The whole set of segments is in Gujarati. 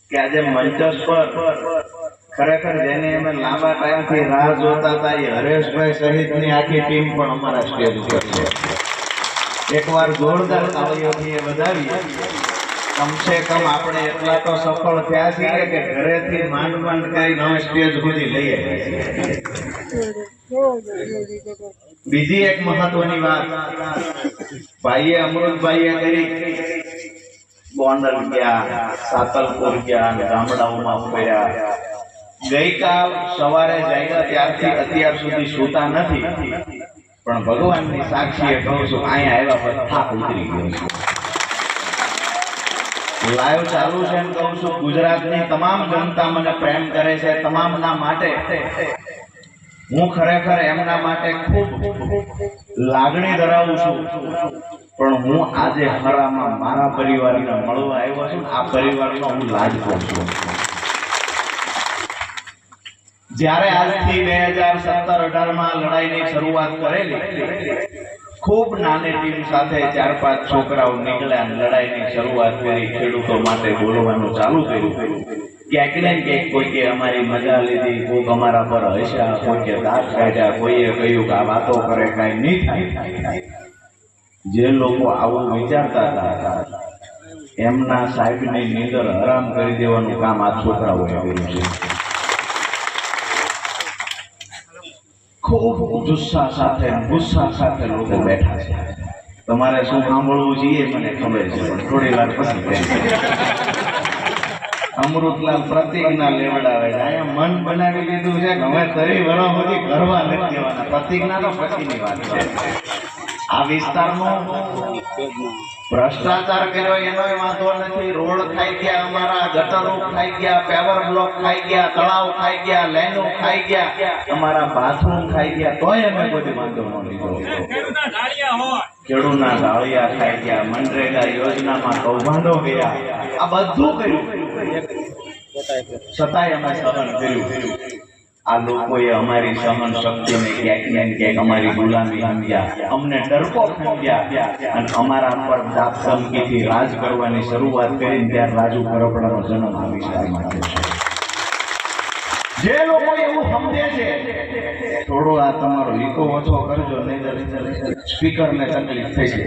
કે આજે મંચસ પર ખરેખર જેને અમે લાંબા ટાઈમથી રાહ જોતા હતા એ હરેશભાઈ સહિતની આખી ટીમ પણ અમારા સ્ટેજ ઉપર છે. એકવાર જોરદાર તાળીઓથી એ વધાવીએ. કમસે કમ આપણે એટલા તો સફળ થયા છીએ કે ઘરેથી માંડ માંડ કરી નવે સ્ટેજ સુધી લઈએ. બીજી એક મહત્વની વાત ભાઈએ અમૃતભાઈએ કરી. ગોંડલ ગયા, સાતલપુર ગયા, ગામડાઓમાં ફર્યા. ગઈકાલ સવારે જાગ્યા ત્યારથી અત્યાર સુધી સૂતા નથી, પણ ભગવાનની સાક્ષીએ કહું છું અહીંયા આવ્યા પર થાક ઉતરી ગયો છે. લાઈવ ચાલુ છે એમ કહું છું. ગુજરાતની તમામ જનતા મને પ્રેમ કરે છે. તમામના માટે હું ખરેખર એમના માટે ખૂબ લાગણી ધરાવું છું. પણ હું આજે હરામાં મારા પરિવારને મળવા આવ્યો છું. આ પરિવારનો હું લાડકો છું. જ્યારે આજથી 2017-18 માં લડાઈની શરૂઆત કરેલી, ખૂબ નાની ટીમ સાથે 4-5 છોકરાઓ નીકળ્યા, લડાઈની શરૂઆત કરી, ખેડૂતો માટે બોલવાનું ચાલુ કર્યું. ક્યાંક ને ક્યાંક કોઈકે અમારી મજા લીધી, કોઈક અમારા પર હસ્યા, કોઈકે દાંત કાઢ્યા, કોઈએ કહ્યું કે આ વાતો કરે કાંઈ નહીં થાય. જે લોકો આવું વિચારતા હતા એમના સાહેબની નીંદર હરામ કરી દેવાનું કામ આ છોકરાઓએ કર્યું છે. ખૂબ જુસ્સા સાથે, ગુસ્સા સાથે લોકો બેઠા છે. તમારે શું સાંભળવું જોઈએ મને ખબર છે, પણ થોડી વાર પછી અમૃતલાલ પ્રતિજ્ઞા લેવડાવે છે. અહીંયા મન બનાવી લીધું છે કે હવે 30 વર્ષ સુધી કરવા નથી દેવાના. પ્રતિજ્ઞા તો પછીની વાત છે. આ વિસ્તારમાં ભ્રષ્ટાચાર કર્યો એનો વાંધો નથી. રોડ ખાઈ ગયા અમારા, ગટરો ખાઈ ગયા, પેવર બ્લોક ખાઈ ગયા, તળાવ ખાઈ ગયા, લાઈનો ખાઈ ગયા, અમારા બાથરૂમ ખાઈ ગયા, તોય અમે કોઈ વાંધો ન લીધો. ખેડૂતના ઢાળિયા ખાઈ ગયા, મનરેગા યોજનામાં કૌભાંડો ગયા, આ બધું કર્યું, છતાંય અમે સહન કર્યું. આ લોકોએ અમારી સહન શક્તિને ક્યાંક ને ક્યાંક અમારી ગુલામી સમજ્યા, અમને ડરપોક સમજ્યા અને અમારા પર દાબ ધમકીથી રાજ કરવાની શરૂઆત કરીને ત્યારે રાજુ કરપડાનો જન્મ આ વિસ્તારમાં થયો છે. જે લોકો એવું સમજે છે, થોડો આ તમારો ઈકો ઓછો કરજો, નહીં સ્પીકરને તકલીફ થઈ છે.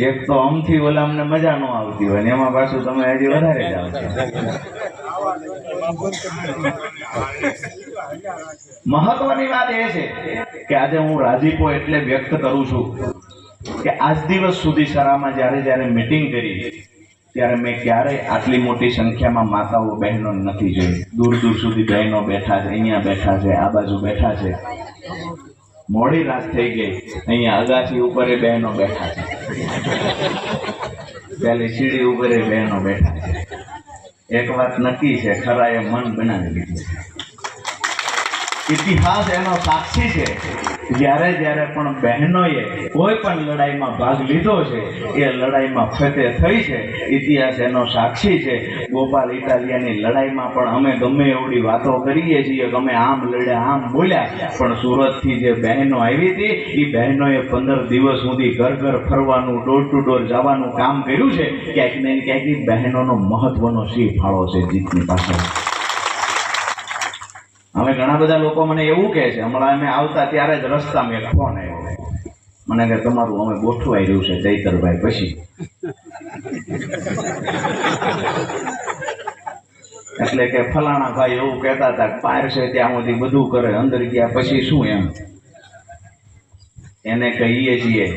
એક તો આમથી ઓલા અમને મજા ન આવતી હોય ને એમાં પાછું તમે હજી વધારે જાઓ છો. મહત્વની વાત એ છે કે આજે હું રાજીપો એટલે વ્યક્ત કરું છું કે આજ દિવસ સુધી સરામાં જ્યારે મીટિંગ કરી ત્યારે મેં ક્યારેય આટલી મોટી સંખ્યામાં માતાઓ બહેનો નથી જોઈ. દૂર દૂર સુધી બહેનો બેઠા છે, અહીંયા બેઠા છે, આ બાજુ બેઠા છે. મોડી રાત થઈ ગઈ, અહીંયા અગાસી ઉપર બહેનો બેઠા છે, પેલી સીડી ઉપર બહેનો બેઠા છે. એક વાત નક્કી છે, ખરાએ મન બનાવી લીધું છે. ઇતિહાસ એનો સાક્ષી છે. જ્યારે પણ બહેનોએ કોઈ પણ લડાઈમાં ભાગ લીધો છે એ લડાઈમાં ફતેહ થઈ છે. ઇતિહાસ એનો સાક્ષી છે. ગોપાલ ઇટાલિયાની લડાઈમાં પણ અમે ગમે એવડી વાતો કરીએ છીએ કે અમે આમ લડ્યા, આમ બોલ્યા, પણ સુરતથી જે બહેનો આવી હતી એ બહેનોએ 15 દિવસ સુધી ઘર ઘર ફરવાનું, ડોર ટુ ડોર જવાનું કામ કર્યું છે. ક્યાંક ને ક્યાંક બહેનોનો મહત્વનો સિંહ ફાળો છે જીતની પાછળ. હવે ઘણા બધા લોકો મને એવું કહે છે, હમણાં અમે આવતા ત્યારે જ રસ્તામાં એક ફોન આવ્યો મને કે તમારું અમે ગોઠવાઈ રહ્યું છે ચૈતરભાઈ પછી. એટલે કે ફલાણા ભાઈ એવું કહેતા હતા પાર છે ત્યાં સુધી બધું કરે, અંદર ગયા પછી શું એમ. એને કહીએ છીએ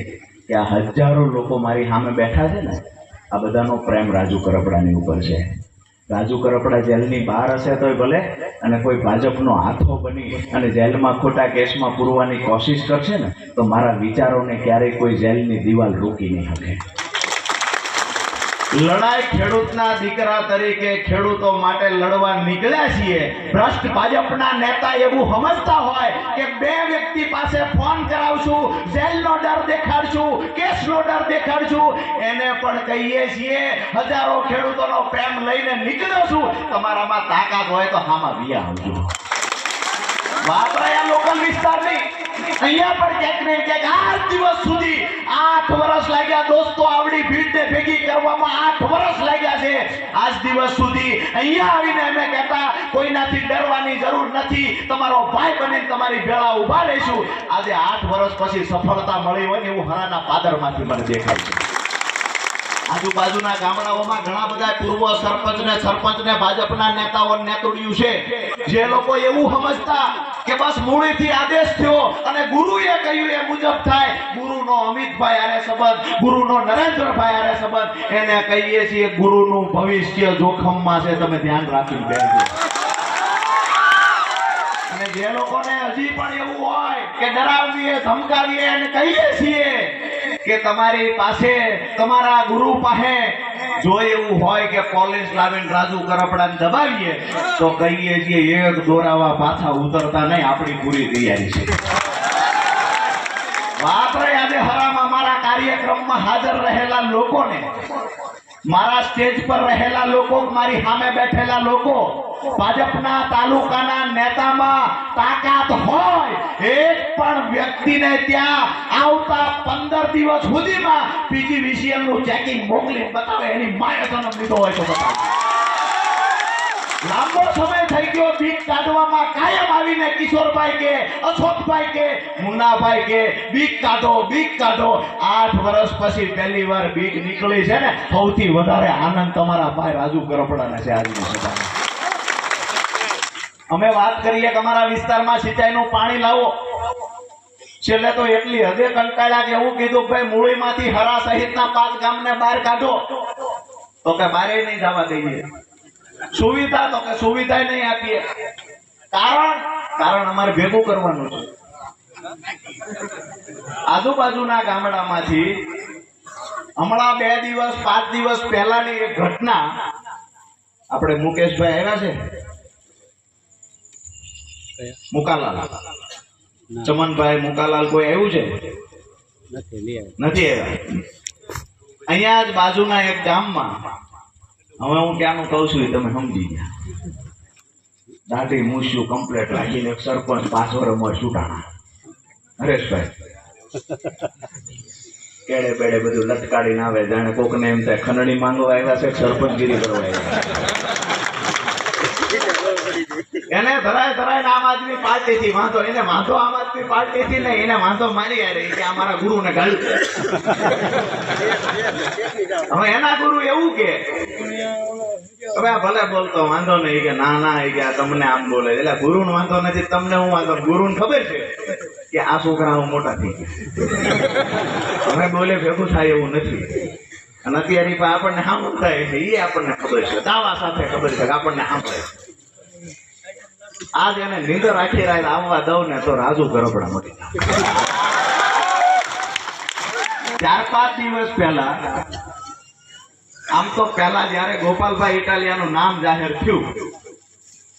કે આ હજારો લોકો મારી સામે બેઠા છે ને, આ બધાનો પ્રેમ રાજુ કરપડાની ઉપર છે. રાજુ કરપડા જેલની બહાર હશે તોય ભલે, અને કોઈ ભાજપનો હાથો બની અને જેલમાં ખોટા કેસમાં પૂરવાની કોશિશ કરશે ને તો મારા વિચારોને ક્યારેય કોઈ જેલની દિવાલ રોકી નહીં શકે. લડાઈ ખેડૂતના દીકરા તરીકે ખેડૂતો માટે લડવા નીકળ્યા છીએ. ભ્રષ્ટ ભાજપના નેતા એવું સમજતા હોય કે 2 વ્યક્તિ પાસે ફોન કરાવશું, જેલનો ડર દેખાડશું, કેસનો ડર દેખાડશું. એને પણ કહીએ છીએ હજારો ખેડૂતોનો પ્રેમ લઈને નીકળ્યો છું, તમારામાં તાકાત હોય તો હામાં વિયા આવજો. વાત રહ્યા લોકલ વિસ્તારની. અહીંયા પણ ક્યાંક ને ક્યાંક 8 દિવસ સુધી 8 વર્ષ લાગ્યા દોસ્તો, આવડી ભીડને ભેગી કરવામાં 8 વર્ષ લાગ્યા છે. આજ દિવસ સુધી અહીંયા આવીને અમે કહેતા કોઈનાથી ડરવાની જરૂર નથી, તમારો ભાઈ બનીને તમારી ભેળા ઊભા રહીશું. આજે 8 વર્ષ પછી સફળતા મળી હોય ને એવું હરાના પાદરમાંથી મને દેખાય છે. આજુબાજુના ગામડાઓમાં ઘણા બધા પૂર્વ સરપંચ ને ભાજપના નેતાઓ નેતૃત્વ છે, જે લોકો એવું સમજતા કે બસ મૂળીથી આદેશ થયો અને ગુરુએ કહ્યું એ મુજબ થાય. ગુરુનો અમિતભાઈ આરે સંબંધ, ગુરુનો નરેન્દ્રભાઈ આરે સંબંધ, એને કહીએ છીએ ગુરુનું ભવિષ્ય જોખમમાં છે. તમે ધ્યાન રાખીને બેસજો. અને જે લોકોને હજી પણ એવું હોય કે ડરાવીએ ધમકાવીએ અને કહીએ છીએ કે તમારી પાસે તમારા ગુરુ પાસે જો એવું હોય કે પોલીસ લાવીને રાજુ કરપડાને દબાવીએ તો કહીએ છીએ એક દોરાવા પાછા ઉતરતા નહીં, આપણી પૂરી તૈયારી છે. વાપરે આજે હરામાં મારા કાર્યક્રમમાં હાજર રહેલા લોકોને, મારા સ્ટેજ પર રહેલા લોકો, મારી સામે બેઠેલા લોકો, ભાજપના તાલુકાના નેતામાં તાકાત હોય એક પણ વ્યક્તિને ત્યાં આવતા 15 દિવસ સુધીમાં PGVCL નું ચેકિંગ મોકલી બતાવે એની માએ જન્મ લીધો હોય તો બતાવે. લાંબો સમય થઈ ગયો બીક કાઢવામાં, કાયમ આવીને કિશોરભાઈ કે અશોકભાઈ કે મુન્નાભાઈ કે બીક કાઢો બીક કાઢો. 8 વર્ષ પછી પહેલી વાર બીક નીકળી છે ને, સૌથી વધારે આનંદ તમારા ભાઈ રાજુ કરપડાને છે. આજની સભામાં અમે વાત કરીએ કે અમારા વિસ્તારમાં સિંચાઈનું પાણી લાવો, છેલ્લે તો એટલી હદે કંટાળ્યા કે એવું કીધું ભાઈ મૂળીમાંથી હરા સહિતના 5 ગામને બહાર કાઢો, તો કે બહારે નહીં જવા દઈએ. સુવિધા, તો કે સુવિધા નહીં આપીએ. કારણ અમારે ભેગું કરવાનું છે. આજુબાજુના ગામડામાંથી હમણાં 2 દિવસ 5 દિવસ પહેલાની એક ઘટના, આપણે મુકેશભાઈ આવ્યા છે, મુકાલાલ, ચમનભાઈ મુકાલાલ, કોઈ આવ્યું છે? નથી આવ્યા. અહીંયા જ બાજુના એક ગામમાં, હવે હું ક્યાંનું કહું છું તમે સમજી ગયા, દાઢી મૂછ્યું કમ્પ્લેટ રાખીને એક સરપંચ 5 વર્ષમાં છૂટાણા, હરેશભાઈ કેડે પેડે બધું લટકાડીને આવે, જાણે કોકને એમ થાય ખંડણી માંગવા આવ્યા છે, સરપંચગીરી કરવા આવ્યા. એને ધરાય આમ આદમી પાર્ટી થી વાંધો, એને વાંધો આમ આદમી પાર્ટી થી નહીં, એને વાંધો મારી આ રહી કે અમારા ગુરુ ને ગાળ્યું. હવે એના ગુરુ એવું કે હવે ભલે બોલતો વાંધો નહીં, કે ના કે તમને આમ બોલે, એટલે ગુરુ નો વાંધો નથી, તમને હું વાંધો. ગુરુ ને ખબર છે કે આ છોકરા હું મોટા થઈ ગયા, હવે બોલે ભેગું થાય એવું નથી. અને અત્યારે આપણને સાંભળ થાય છે, એ આપણને ખબર છે, દાવા સાથે ખબર છે કે આપણને સાંભળે. આજ એને નીંદર આખી રાત આવવા દઉં ને તો રાજુ કરપડા મળી. 4-5 દિવસ પહેલા, આમ તો પહેલા જયારે ગોપાલભાઈ ઇટાલિયાનું નામ જાહેર થયું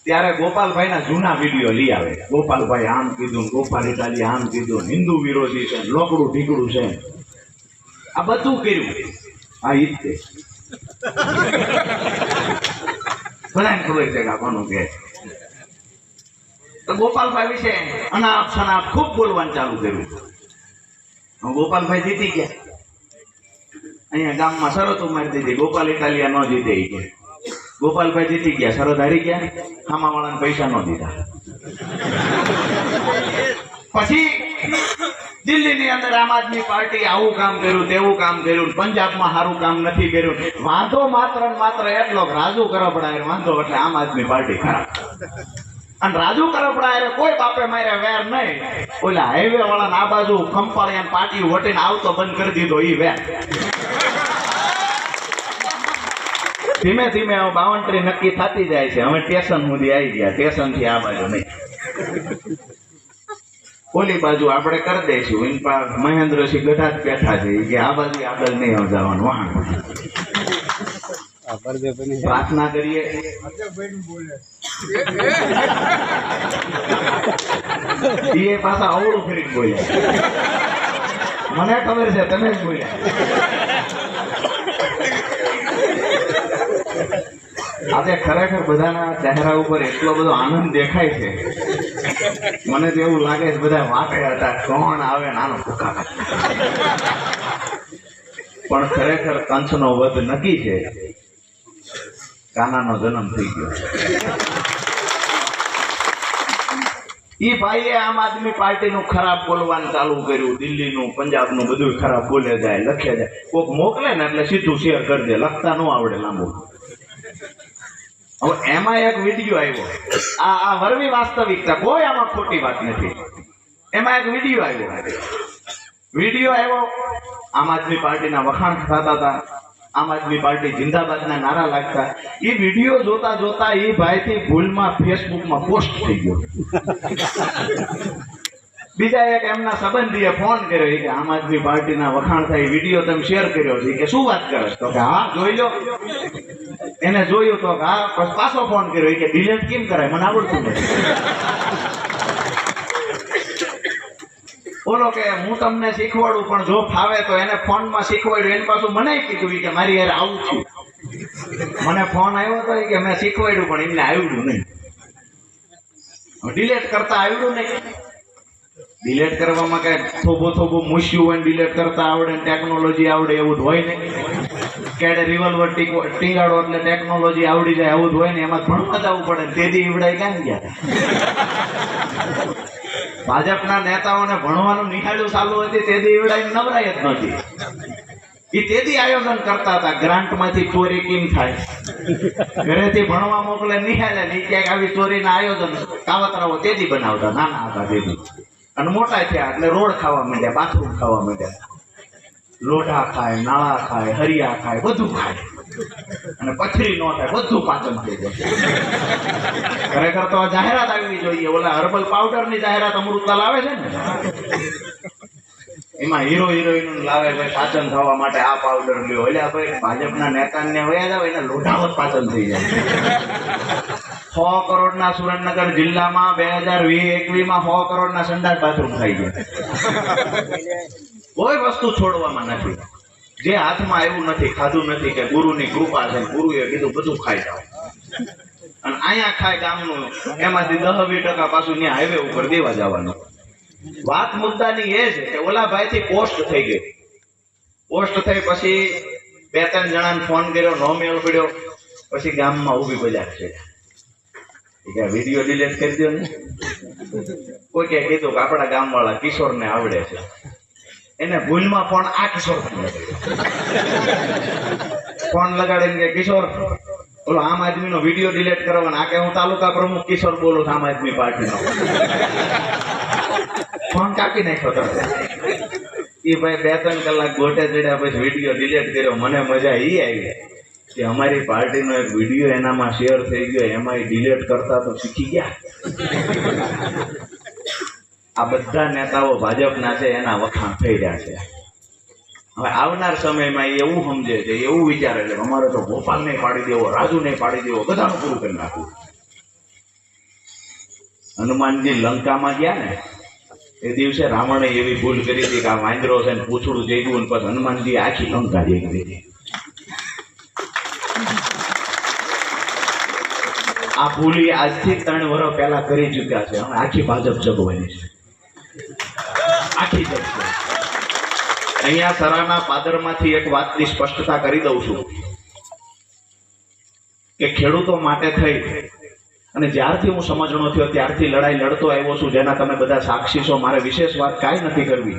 ત્યારે ગોપાલભાઈના જૂના વિડીયો લઈ આવે. ગોપાલભાઈ આમ કીધું, ગોપાલ ઇટાલિયા આમ કીધું, હિન્દુ વિરોધી છે, લોકડું ઢીકડું છે, આ બધું કર્યું. આ ઈ જ બધાને ખબર છે કે આ કોનું કે. તો ગોપાલભાઈ વિશે અનાપ શનાપ ખૂબ બોલવાનું ચાલુ કર્યું. ગોપાલભાઈ જીતી ગયા. અહીંયા ગામમાં શરતો મારી દીધી, ગોપાલ ઇટાલિયા ન જીતે કે. ગોપાલભાઈ જીતી ગયા, શરત હારી ગયા, ખામા વાળાને પૈસા ન દીધા. પછી દિલ્હીની અંદર આમ આદમી પાર્ટી આવું કામ કર્યું, તેવું કામ કર્યું, પંજાબમાં સારું કામ નથી કર્યું. વાંધો માત્ર ને માત્ર એટલો રાજુ કરપડા વાંધો, એટલે આમ આદમી પાર્ટી ખરાબ. અને રાજુ કરપડા કોઈ બાપે મારે વેર નહીં. ઓલા હાઈવે વાળા આ બાજુ ખંપાળિયા પાટી વટીને આવતો બંધ કરી દીધો, ઈ વેર. ધીમે ધીમે 52 નક્કી થતી જાય છે. હવે સ્ટેશન સુધી આવી ગયા, સ્ટેશન થી આ બાજુ નહીં, ઓલી બાજુ આપણે કરી દઈશું. મહેન્દ્રસિંહ ગઢા જ બેઠા છે કે આ બાજુ આગળ નહીં જવાનું, વાહન પ્રાર્થના કરીએ. એ પાછા અવળું ફરી બોલ્યા, મને ખબર છે તમે જ બોલ્યા. આજે ખરેખર બધાના ચહેરા ઉપર એટલો બધો આનંદ દેખાય છે મને તો એવું લાગે છે બધા વાટે હતા કોણ આવે નાનો ભૂકા પણ ખરેખર કંસનો વધ નક્કી છે. કાનાનો જન્મ થઈ ગયો. ઈ ભાઈએ આમ આદમી પાર્ટીનું ખરાબ બોલવાનું ચાલુ કર્યું. દિલ્હીનું, પંજાબનું બધું ખરાબ બોલે જાય, લખે જાય. કોક મોકલે ને એટલે સીધું શેર કરી દે. લખતા ન આવડે લાંબુ. હવે એમાં એક વિડીયો આવ્યો. આ વરવી વાસ્તવિકતા, કોઈ આમાં ખોટી વાત નથી. એમાં એક વિડીયો આવ્યો. આમ આદમી પાર્ટીના વખાણ થતા હતા. આમ આદમી પાર્ટી જિંદાબાદના નારા લાગતા. એ વિડીયો જોતા જોતા એ ભાઈથી ભૂલમાં ફેસબુકમાં પોસ્ટ થઈ ગયો. બીજા એક એમના સંબંધીએ ફોન કર્યો કે આમ આદમી પાર્ટીના વખાણ થાય વિડીયો તમે શેર કર્યો છે કે શું વાત કરે? તો કે હા જોઈ લો. એને જોયું તો હા, પછી પાછો ફોન કર્યો કે ડિલેટ કેમ કરાય, મને આવડતું નથી. બોલો કે હું તમને શીખવાડું, પણ જો ફાવે તો એને ફોનમાં શીખવાડ્યું. એને પાછું મને કીધું કે મારી યાર આવું છું. મને ફોન આવ્યો હતો કે મેં શીખવાડ્યું પણ એમને આવડ્યું નહીં. ડિલેટ કરતા આવડ્યું નહીં. ડિલેટ કરવામાં કઈ થોબો મૂસ્યું હોય, ડિલેટ કરતા આવડે, ટેકનોલોજી આવડે એવું જ હોય ને. કેડે રિવોલ્વર ટીંગાડો એટલે ટેકનોલોજી આવડી જાય એવું જ હોય ને. એમાં ભણવા જવું પડે. તેથી ઈવડાઈ ક્યાં ગયા? ભાજપના નેતાઓને ભણવાનું નિહાળ્યું ચાલુ હતી તેથી ઈવડાઈ નવરાય જ નથી. એ તેથી આયોજન કરતા હતા. ગ્રાન્ટમાંથી ચોરી કેમ થાય, ઘરેથી ભણવા મોકલે નિહાળે ને ક્યાંક આવી ચોરીના આયોજન કાવતરાઓ તેથી બનાવતા. નાના હતા તેથી. અને મોટા થયા એટલે રોડ ખાવા માંડ્યા, બાથરૂમ ખાવા માંડ્યા. લોઢા ખાય, નાળા ખાય, હરિયા ખાય, બધું ખાય. અને પથરી ન થાય, બધું પાચન થઈ જાય. ખરેખર તો જાહેરાત આવવી જોઈએ. ઓલા હર્બલ પાવડર ની જાહેરાત અમૃતલાલ આવે છે ને, એમાં હીરો હિરોઈન લાવે ભાઈ પાચન થવા માટે આ પાવડર લ્યો. એટલે ભાઈ ભાજપના નેતાને વયા જાવ એને લોઢાવત પાચન થઈ જાય. 100 કરોડના સુરેન્દ્રનગર જિલ્લામાં 2020-21માં 100 કરોડના સંડાસ બાથરૂમ થઈ ગયા. કોઈ વસ્તુ છોડવામાં નથી. જે હાથમાં આવ્યું નથી, ખાધું નથી, કે ગુરુની કૃપા છે, ગુરુએ કીધું બધું ખાઈ જાવ. અને અહીંયા ખાય ગામનું, એમાંથી 10-20% પાછું ત્યાં હાઈવે ઉપર દેવા જવાનું. વાત મુદ્દાની એ છે કે ઓલા ભાઈ થી પોસ્ટ થઈ ગઈ. પોસ્ટ થઈ પછી 2-3 જણાને ફોન કર્યો, નો મેળ પડ્યો. પછી ગામમાં ઊભી બજાર છે કે વિડીયો ડિલીટ કરી દો ને. કોઈ કે કીધું કે આપણા ગામ વાળા કિશોરને આવડે છે. એને ભૂલમાં ફોન આ કિશોર ફોન લગાડીને કે કિશોર બોલો આમ આદમીનો વિડીયો ડિલીટ કરવાનો. આ કે હું તાલુકા પ્રમુખ કિશોર બોલું છું આમ આદમી પાર્ટીનો. ફોન કાપી નાખ્યો તમે. એ ભાઈ 2-3 કલાક ગોટે ચડ્યા પછી વિડીયો ડિલીટ કર્યો. મને મજા ઈ આવી કે અમારી પાર્ટીનો એક વિડીયો એનામાં શેર થઈ ગયો, એમાં ડિલીટ કરતા તો શીખી ગયા. આ બધા નેતાઓ ભાજપના છે, એના વખાણ થઈ રહ્યા છે. હવે આવનાર સમયમાં એવું સમજે છે, એવું વિચારે છે અમારે તો ગોપાલ ને પાડી દેવો, રાજુ ને પાડી દેવો, બધાનું પૂરું કરી નાખવું. હનુમાનજી લંકામાં ગયા ને એ દિવસે રાવણે એવી ભૂલ કરી હતી કે આ વાંદરો છે ને પૂછડું જઈ ગયું, પછી હનુમાનજી આખી લંકા જઈ ગઈ. આ ભૂલ આજથી 3 વર્ષ પહેલા કરી ચુક્યા છે. હવે આખી ભાજપ જગવાની છે, આખી જગશે. અહીંયા સરાના પાદરમાંથી એક વાતની સ્પષ્ટતા કરી દઉં છું કે ખેડૂતો માટે થઈ અને જ્યારથી હું સમજણો થયો ત્યારથી લડાઈ લડતો આવ્યો છું, જેના તમે બધા સાક્ષી છો. મારે વિશેષ વાત કાંઈ નથી કરવી,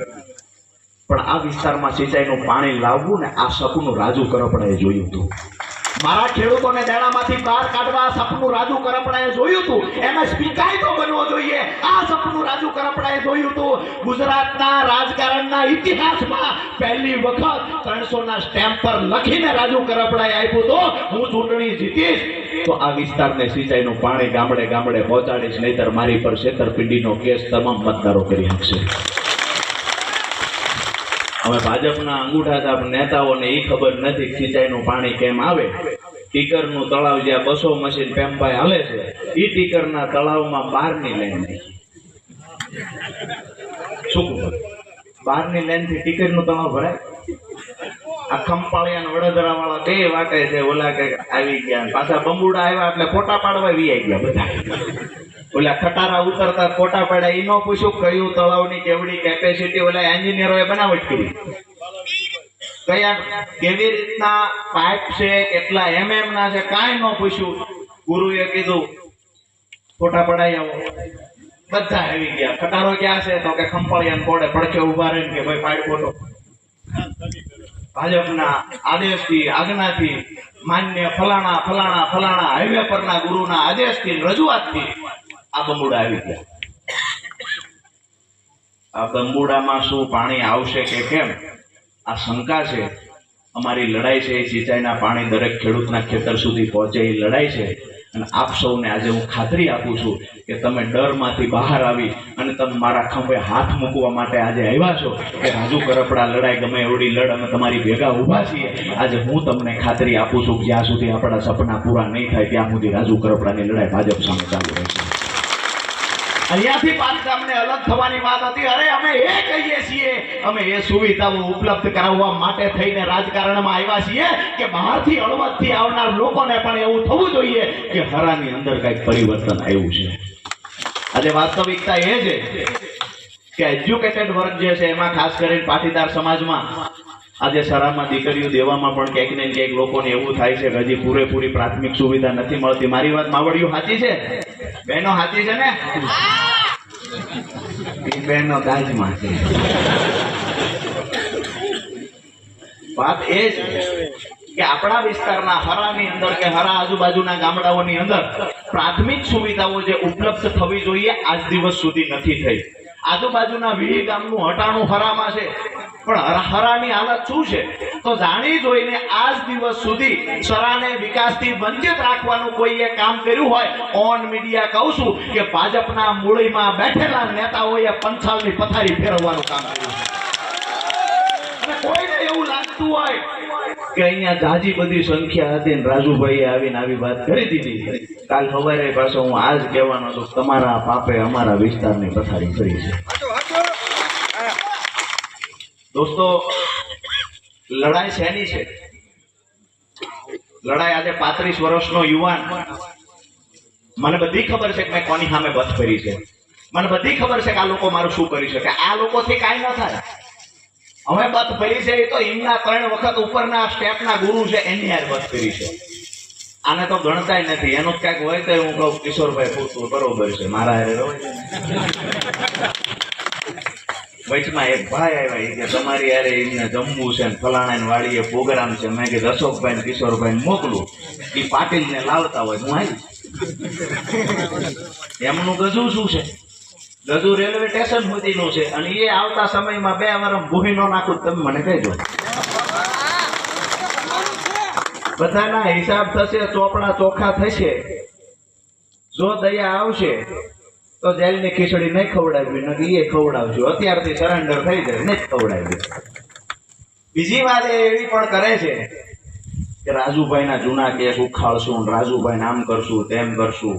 પણ આ વિસ્તારમાં સિંચાઈનું પાણી લાવવું ને આ સપનું રાજુ કરપડાએ જોયું હતું. મારા ખેડૂતોને દેણામાંથી બહાર કાઢવા સપનું રાજુ કરપડાએ જોયું હતું. એમએસપી કાયદો બનવો જોઈએ, આ સપનું રાજુ કરપડાએ જોયું હતું. ગુજરાતના રાજકારણના ઇતિહાસમાં પહેલી વખત 300ના સ્ટેમ્પ પર લખીને રાજુ કરપડાએ આપ્યું તો હું ચૂંટણી જીતીશ તો આ વિસ્તારને સિંચાઈનું પાણી ગામડે ગામડે પહોંચાડીશ, નહીતર મારી પર છેતરપિંડીનો કેસ તમામ મતદારો કરી શકશે. હવે ભાજપના અંગૂઠાછાપ નેતાઓને એ ખબર નથી સિંચાઈનું પાણી કેમ આવે. ટીકરનું તળાવ જ્યાં 200 મશીન પેમ્પાઈ હાલે છે, એ ટીકરના તળાવમાં 12ની લાઈન નાખી. શું 12ની લાઈનથી ટીકરનું તળાવ ભરાય? આ ખંપાળિયા વડોદરા વાળા 2 વાટે છે, ઓલા કે આવી ગયા પાછા બંબુડા આવ્યા એટલે ફોટા પાડવા વી આવી ગયા બધા. ઓલા ખટારા ઉતરતા ફોટા પડ્યા એ ન પૂછ્યું કયું તળાવની કેવડી કેપેસિટી ઓલા એન્જિનિયરોએ બનાવટ કરી, કયા કેવી રીતના પાઇપ છે, કેટલા MM ના છે, કાંઈ ન પૂછ્યું. ગુરુએ કીધું ફોટા પડાઈ આવો. બધા આવી ગયા. ખટારો ક્યાં છે તો કે ખંપાળિયા કોડે પડકે ઉભા રહીને કે ભાઈ પાડ ફોટો. ભાજપના આદેશથી આજ્ઞાથી માન્ય ફલાણા ફલાણા ફલાણા હાઈવે પરના ગુરુના આદેશથી રજૂઆતથી આ બંબુડા આવી ગયા. આ બંબુડામાં શું પાણી આવશે કે કેમ આ શંકા છે. અમારી લડાઈ છે એ સિંચાઈના પાણી દરેક ખેડૂતના ખેતર સુધી પહોંચે એ લડાઈ છે. અને આપ સૌને આજે હું ખાતરી આપું છું કે તમે ડરમાંથી બહાર આવી અને તમે મારા ખંભે હાથ મૂકવા માટે આજે આવ્યા છો કે રાજુ કરપડા લડાઈ ગમે એવડી લડ અમે તમારી ભેગા ઊભા છીએ. આજે હું તમને ખાતરી આપું છું કે જ્યાં સુધી આપણા સપના પૂરા નહીં થાય ત્યાં સુધી રાજુ કરપડાની લડાઈ ભાજપ સામે ચાલુ રહેશે. અહીંયાથી પાછા અમને અલગ થવાની વાત હતી. અરે અમે એ કહીએ છીએ, અમે એ સુવિધાઓ ઉપલબ્ધ કરાવવા માટે થઈને રાજકારણમાં આવ્યા છીએ કે બહારથી હળવદથી આવનાર લોકોને પણ એવું થવું જોઈએ કે હરાની અંદર કઈક પરિવર્તન આવ્યું છે. આજે વાસ્તવિકતા એ છે કે એજ્યુકેટેડ વર્ગ જે છે એમાં ખાસ કરીને પાટીદાર સમાજમાં આજે સરામાં દીકરીઓ દેવામાં પણ ક્યાંક ને ક્યાંક લોકોને એવું થાય છે કે હજી પૂરેપૂરી પ્રાથમિક સુવિધા નથી મળતી. મારી વાત માવડિયું સાચી છે? બહેનો સાચી છે ને? બહેનો ગાજમાં છે. વાત એ છે કે આપણા વિસ્તારના હરાની અંદર કે હરા આજુબાજુના ગામડાઓની અંદર પ્રાથમિક સુવિધાઓ જે ઉપલબ્ધ થવી જોઈએ આજ દિવસ સુધી નથી થઈ. આજુબાજુના 20 ગામનું હટાણું હરામાં છે, પણ હરાની હાલત શું છે તો જાણી જોઈને આજ દિવસ સુધી સરાને વિકાસથી વંચિત રાખવાનું કોઈએ કામ કર્યું હોય ઓન મીડિયા કહું છું કે ભાજપના મૂળીમાં બેઠેલા નેતાઓએ પંચાલની પથારી ફેરવવાનું કામ કર્યું. અને કોઈને એવું લાગતું હોય કે અહીંયા જાજી બધી સંખ્યા હતી ને રાજુભાઈએ આવીને આવી વાત કરી દીધી, કાલ સવારે પાછો હું આજ કહેવાનો છું તમારા પાપે અમારા વિસ્તારની પથારી ફરી છે. દોસ્તો, લડાઈ શેની છે? લડાઈ આજે 35 વર્ષનો યુવાન, મને બધી ખબર છે કે મેં કોની સામે બસ કરી છે, મને બધી ખબર છે કે આ લોકો મારું શું કરી શકે. આ લોકોથી કાંઈ ન થાય. હવે બસ ભરી છે એ તો એમના 3 વખત ઉપરના સ્ટેપના ગુરુ છે એની યાર બસ કરી છે. આને તો ગણતાય નથી. એનું જ ક્યાંક હોય તો હું કહું કિશોરભાઈ પૂછવું બરોબર છે મારા હારે હોય. વચમાં એક ભાઈ આવ્યા કે તમારી યારે એમને જમવું છે ફલાણા વાડીએ પ્રોગ્રામ છે. મેં કીધું અશોકભાઈ કિશોરભાઈ મોકલું, એ પાટીલ ને લાવતા હોય હું આવી. એમનું ગજુ શું છે? ગજુ રેલવે સ્ટેશન સુધીનું છે અને એ આવતા સમયમાં 2 વર્ષ ભૂહી નો નાખું તમે મને કહેજો. બધાના હિસાબ થશે, ચોપડા ચોખ્ખા થશે. જો દયા આવશે તો જેલની ખીચડી નહીં ખવડાવી, નથી એ ખવડાવજો. અત્યારથી સરેન્ડર થઈ જાય નહીં ખવડાવી. બીજી વાત એવી પણ કરે છે કે રાજુભાઈના જૂના કેસ ઉખાડશું, રાજુભાઈ આમ કરશું તેમ કરશું.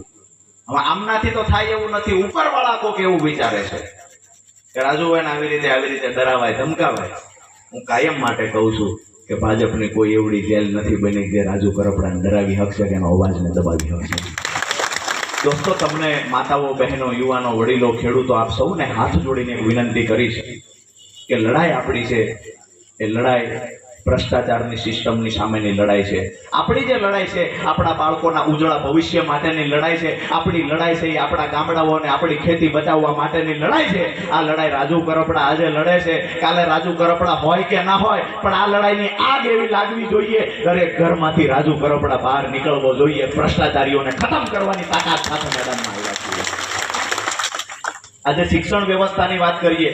હવે આમનાથી તો થાય એવું નથી. ઉપરવાળા કોક એવું વિચારે છે કે રાજુભાઈને આવી રીતે ડરાવાય ધમકાવાય. હું કાયમ માટે કહું છું કે ભાજપની કોઈ એવડી જેલ નથી બની જે રાજુ કરપડાને ડરાવી શકશે કે એનો અવાજને દબાવી શકશે. દોસ્તો, તમને માતાઓ, બહેનો, યુવાનો, વડીલો, ખેડૂતો આપ સૌને હાથ જોડીને વિનંતી કરી છે કે લડાઈ આપણી છે એ લડાઈ ભ્રષ્ટાચારની સિસ્ટમની સામેની લડાઈ છે. આપણી જે લડાઈ છે આપણા બાળકોના ઉજળા ભવિષ્ય માટેની લડાઈ છે. આપણી લડાઈ છે એ આપણા ગામડાઓને આપણી ખેતી બચાવવા માટેની લડાઈ છે. આ લડાઈ રાજુ કરપડા આજે લડે છે. કાલે રાજુ કરપડા હોય કે ના હોય, પણ આ લડાઈની આગ એવી લાગવી જોઈએ દરેક ઘરમાંથી રાજુ કરપડા બહાર નીકળવો જોઈએ. ભ્રષ્ટાચારીઓને ખતમ કરવાની તાકાત સાથે મેદાનમાં આવ્યા છીએ. આજે શિક્ષણ વ્યવસ્થાની વાત કરીએ.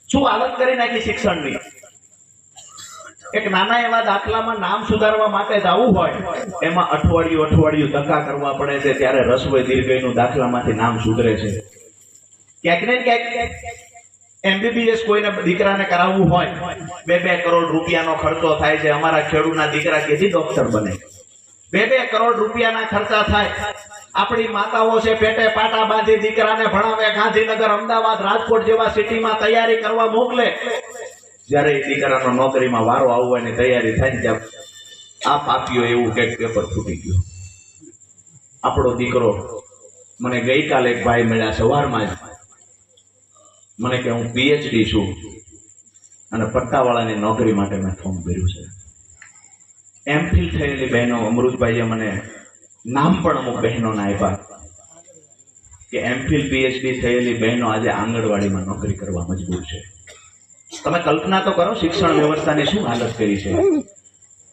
શું હાલત કરી નાખી શિક્ષણની. એક નાના એવા દાખલામાં નામ સુધારવા માટે જવું હોય એમાં અઠવાડિયું ધક્કા કરવા પડે છે. ત્યારે રસોઈ દીર્ઘઈનું દાખલામાંથી નામ સુધરે છે. ક્યાંક ને ક્યાંક MBBS કોઈને દીકરાને કરાવવું હોય 2-2 કરોડ રૂપિયાનો ખર્ચો થાય છે. અમારા ખેડૂતના દીકરા કેથી ડોક્ટર બને? 2-2 કરોડ રૂપિયાના ખર્ચા થાય. આપણી માતાઓ છે પેટે પાટા બાંધી દીકરાને ભણાવે, ગાંધીનગર, અમદાવાદ, રાજકોટ જેવા સિટીમાં તૈયારી કરવા મોકલે. જયારે એ દીકરાનો નોકરીમાં વારો આવવાની તૈયારી થાય ને ત્યાં આ પાપીઓ એવું કે પેપર ફૂટી ગયું. આપણો દીકરો મને ગઈકાલે એક ભાઈ મળ્યા સવારમાં જ, મને કે હું પીએચડી છું અને પટ્ટાવાળાની નોકરી માટે મેં ફોર્મ ભર્યું છે. એમફિલ થયેલી બહેનો, અમૃતભાઈએ મને નામ પણ અમુક બહેનોના આપ્યા કે એમફિલ પીએચડી થયેલી બહેનો આજે આંગણવાડીમાં નોકરી કરવા મજબૂર છે. તમે કલ્પના તો કરો શિક્ષણ વ્યવસ્થાની શું હાલત કરી છે.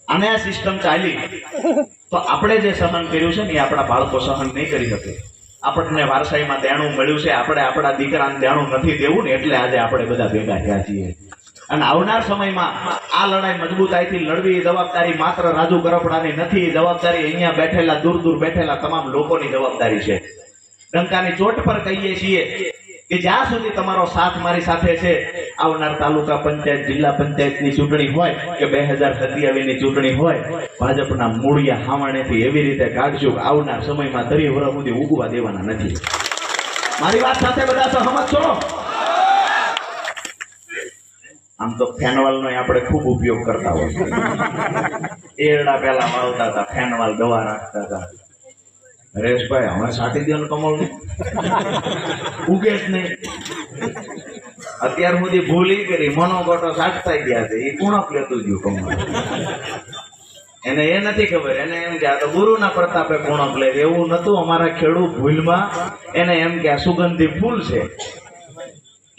અને આ સિસ્ટમ ચાલી તો આપણે જે સહન કર્યું છે ને એ આપણા બાળકો સહન નહીં કરી શકે. આપણને વારસાઈમાં દેણું મળ્યું છે, આપણે આપણા દીકરાને દેણું નથી દેવું ને એટલે આજે આપણે બધા ભેગા થયા છીએ. અને આવનાર સમયમાં આ લડાઈ મજબૂતાઈથી લડવી જવાબદારી માત્ર રાજુ કરપડાની નથી. જવાબદારી અહીંયા બેઠેલા દૂર દૂર બેઠેલા તમામ લોકોની જવાબદારી છે. ડંકાની ચોટ પર કહીએ છીએ કે જ્યાં સુધી તમારો સાથ મારી સાથે છે, આવનાર તાલુકા પંચાયત, જિલ્લા પંચાયતની ચૂંટણી હોય કે 2027ની ચૂંટણી હોય, ભાજપના મૂળિયા હાવણેથી એવી રીતે કાઢજો કે આવનાર સમયમાં 30 વર્ષ સુધી ઉગવા દેવાના નથી. મારી વાત સાથે બધા સહમત છો? આમ તો ફેનવાલનો આપણે ખૂબ ઉપયોગ કરતા હોય. એરડા પહેલા વાવતા હતા, ફેનવાલ દવા નાખતા હતા. હરેશભાઈ હવે સાટી દો કમળ ઉગે જ નહીં. અત્યાર સુધી ભૂલી કરી મનોકોટો સાટતા ગયા છે, એ કુણક લેતું ગયું કમળ. એને એ નથી ખબર, એને એમ કે આ તો ગુરુના પ્રતાપે કુણક લે. એવું નતું. અમારા ખેડૂત ભૂલમાં એને એમ કે આ સુગંધી ફૂલ છે,